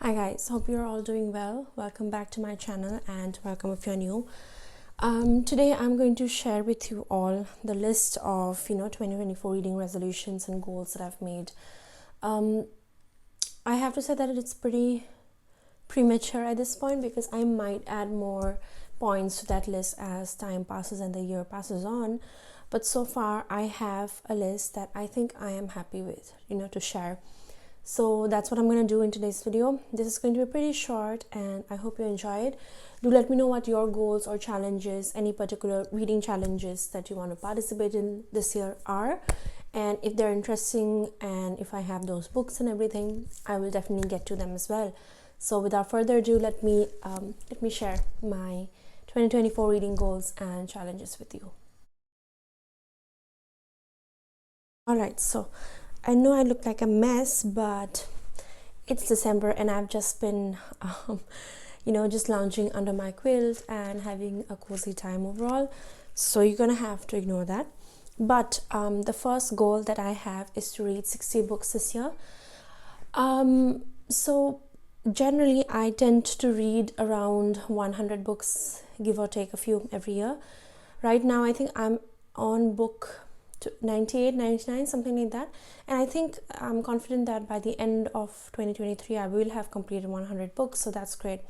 Hi guys, hope you're all doing well. Welcome back to my channel and welcome if you're new. Today I'm going to share with you all the list of 2024 reading resolutions and goals that I've made. I have to say that it's pretty premature at this point because I might add more points to that list as time passes and the year passes on. But so far I have a list that I think I am happy with, to share. So that's what I'm going to do in today's video. This is going to be pretty short and I hope you enjoy it. Do let me know what your goals or challenges, any particular reading challenges that you want to participate in this year are. And if they're interesting and if I have those books and everything, I will definitely get to them as well. So without further ado, let me share my 2024 reading goals and challenges with you. Alright, so I know I look like a mess, but it's December and I've just been, just lounging under my quilt and having a cozy time overall. So you're gonna have to ignore that. But the first goal that I have is to read 60 books this year. So generally I tend to read around 100 books, give or take a few every year. Right now I think I'm on book 98, 99, something like that, and I think I'm confident that by the end of 2023 I will have completed 100 books, so that's great.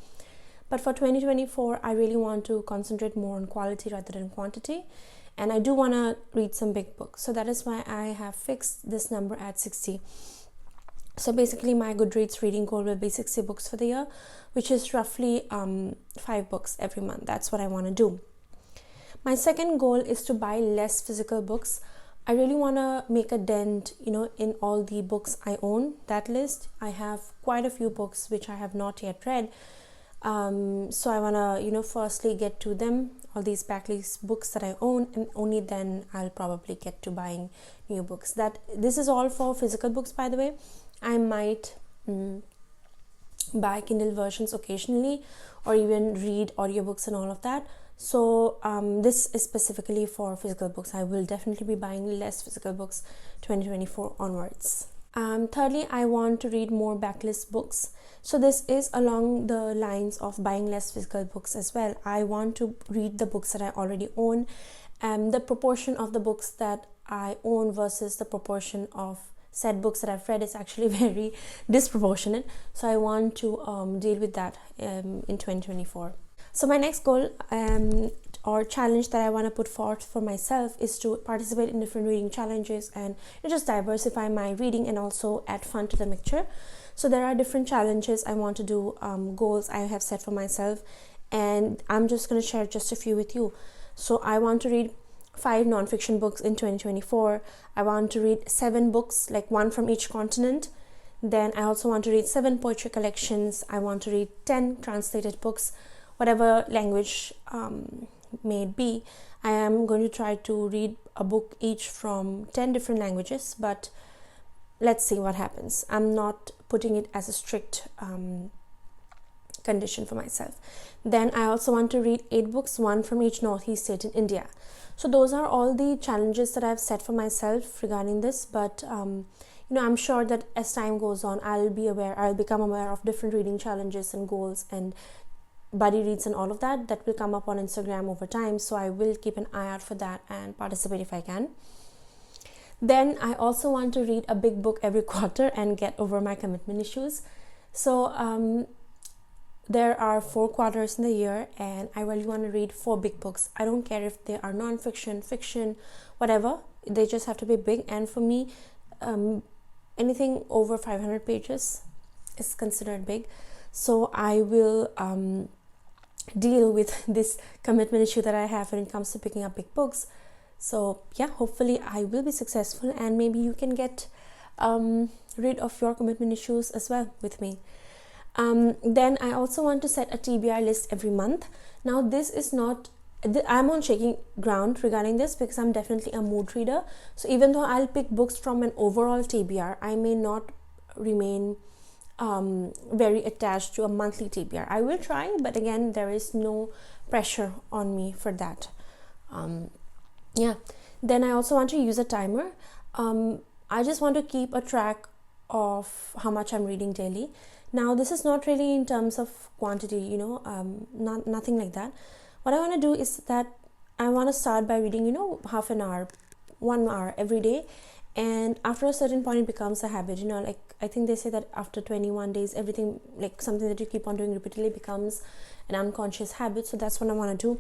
But for 2024 I really want to concentrate more on quality rather than quantity, and I do want to read some big books, so that is why I have fixed this number at 60. So basically my Goodreads reading goal will be 60 books for the year, which is roughly 5 books every month. That's what I want to do. My second goal is to buy less physical books. I really want to make a dent, in all the books I own. That list, I have quite a few books which I have not yet read. So I want to, firstly get to them, all these backlist books that I own, and only then I'll probably get to buying new books. This is all for physical books, by the way. I might buy Kindle versions occasionally or even read audiobooks and all of that. So this is specifically for physical books. I will definitely be buying less physical books 2024 onwards. Thirdly, I want to read more backlist books. So this is along the lines of buying less physical books as well. I want to read the books that I already own. The proportion of the books that I own versus the proportion of said books that I've read is actually very disproportionate. So I want to deal with that in 2024. So my next goal or challenge that I want to put forth for myself is to participate in different reading challenges and just diversify my reading and also add fun to the mixture. So there are different challenges I want to do, goals I have set for myself, and I'm just going to share just a few with you. So I want to read 5 non-fiction books in 2024. I want to read 7 books, like 1 from each continent. Then I also want to read 7 poetry collections. I want to read 10 translated books, whatever language may it be. I am going to try to read a book each from 10 different languages, but let's see what happens. I'm not putting it as a strict condition for myself. Then I also want to read 8 books, 1 from each northeast state in India. So those are all the challenges that I've set for myself regarding this, but I'm sure that as time goes on, I'll become aware of different reading challenges and goals and buddy reads and all of that will come up on Instagram over time. So I will keep an eye out for that and participate if I can. Then I also want to read a big book every quarter and get over my commitment issues. So there are 4 quarters in the year and I really want to read 4 big books. I don't care if they are non-fiction, fiction, whatever. They just have to be big. And for me, anything over 500 pages is considered big. So I will deal with this commitment issue that I have when it comes to picking up big books. So yeah, hopefully I will be successful and maybe you can get rid of your commitment issues as well with me. Then I also want to set a TBR list every month. Now this is not, I'm on shaky ground regarding this because I'm definitely a mood reader. So even though I'll pick books from an overall TBR, I may not remain very attached to a monthly TBR. I will try, but again, there is no pressure on me for that. Then I also want to use a timer. I just want to keep a track of how much I'm reading daily. Now this is not really in terms of quantity, nothing like that. What I want to do is that I want to start by reading, half an hour, 1 hour every day, and after a certain point it becomes a habit. Like I think they say that after 21 days everything, like something that you keep on doing repeatedly, becomes an unconscious habit. So that's what I want to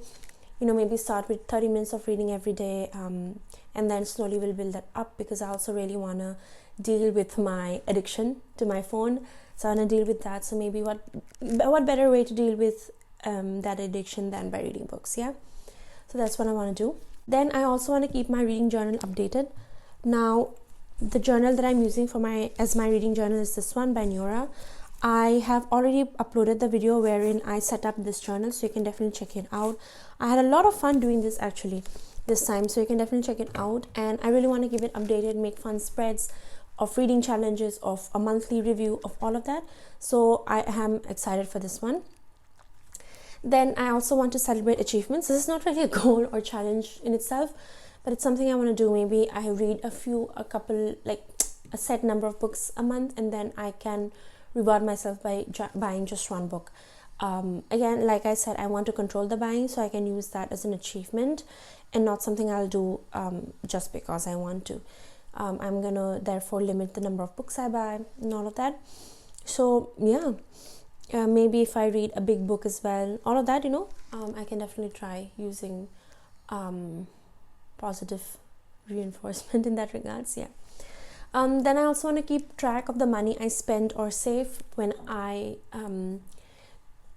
do. Maybe start with 30 minutes of reading every day, and then slowly we'll build that up, because I also really want to deal with my addiction to my phone. So I want to deal with that. So maybe what better way to deal with that addiction than by reading books. Yeah, so that's what I want to do. Then I also want to keep my reading journal updated. Now the journal that I'm using as my reading journal is this one by Nora. I have already uploaded the video wherein I set up this journal, so you can definitely check it out. I had a lot of fun doing this actually this time, so you can definitely check it out. And I really want to keep it updated, make fun spreads of reading challenges, of a monthly review, of all of that. So I am excited for this one. Then I also want to celebrate achievements. This is not really a goal or challenge in itself, but it's something I want to do. Maybe I read a couple, like a set number of books a month, and then I can reward myself by buying just one book. Again, like I said, I want to control the buying, so I can use that as an achievement and not something I'll do just because I want to. I'm gonna therefore limit the number of books I buy and all of that. So yeah, maybe if I read a big book as well, all of that, I can definitely try using positive reinforcement in that regards. Yeah. Then I also want to keep track of the money I spend or save when I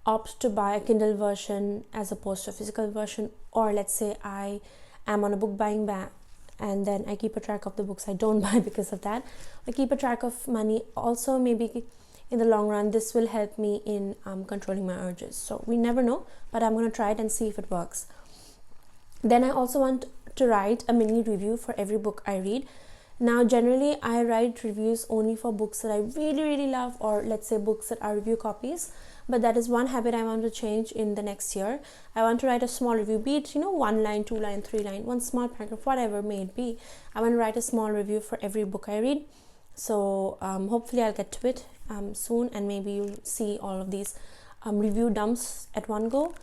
opt to buy a Kindle version as opposed to a physical version, or let's say I am on a book buying ban, and then I keep a track of the books I don't buy because of that. I keep a track of money. Also, maybe in the long run this will help me in controlling my urges. So we never know, but I'm going to try it and see if it works. Then I also want to write a mini review for every book I read. Now generally I write reviews only for books that I really, really love, or let's say books that are review copies. But that is one habit I want to change in the next year. I want to write a small review, be it 1 line, 2 line, 3 line, one small paragraph, whatever may it be. I want to write a small review for every book I read. So hopefully I'll get to it soon, and maybe you'll see all of these review dumps at one go,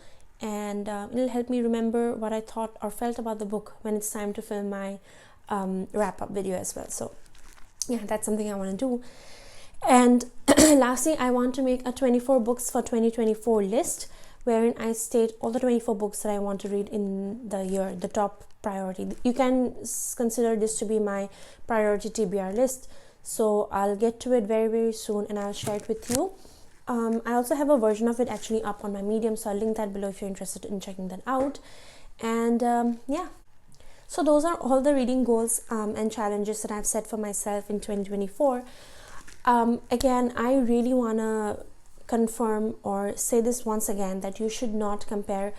and it'll help me remember what I thought or felt about the book when it's time to film my wrap-up video as well. So yeah, that's something I want to do. And lastly, I want to make a 24 books for 2024 list, wherein I state all the 24 books that I want to read in the year, the top priority. You can consider this to be my priority TBR list. So I'll get to it very, very soon, and I'll share it with you. I also have a version of it actually up on my Medium, so I'll link that below if you're interested in checking that out. And yeah, so those are all the reading goals and challenges that I've set for myself in 2024. Again, I really want to confirm or say this once again, that you should not compare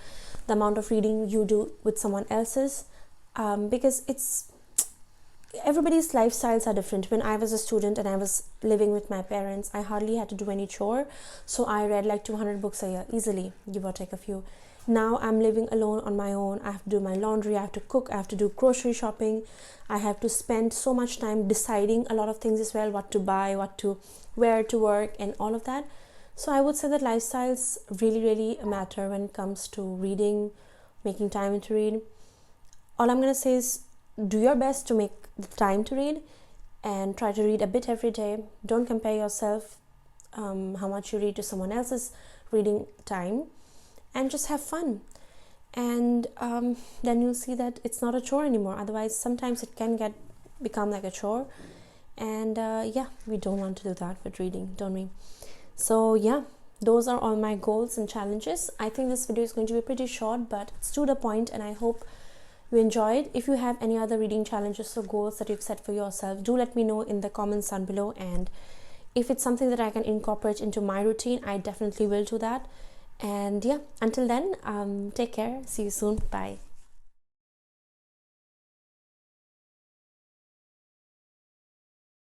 the amount of reading you do with someone else's, because everybody's lifestyles are different. When I was a student and I was living with my parents, I hardly had to do any chore, so I read like 200 books a year easily, give or take a few. Now I'm living alone on my own. I have to do my laundry, I have to cook, I have to do grocery shopping, I have to spend so much time deciding a lot of things as well, what to buy, what to wear to work, and all of that. So I would say that lifestyles really, really matter when it comes to reading, making time to read. All I'm going to say is do your best to make the time to read, and try to read a bit every day. Don't compare yourself how much you read to someone else's reading time, and just have fun. And then you'll see that it's not a chore anymore. Otherwise sometimes it can become like a chore, and yeah, we don't want to do that with reading, don't we? So yeah, those are all my goals and challenges. I think this video is going to be pretty short, but it's to the point, and I hope you enjoyed. If you have any other reading challenges or goals that you've set for yourself, do let me know in the comments down below, and if it's something that I can incorporate into my routine, I definitely will do that. And yeah, until then, take care. See you soon. Bye.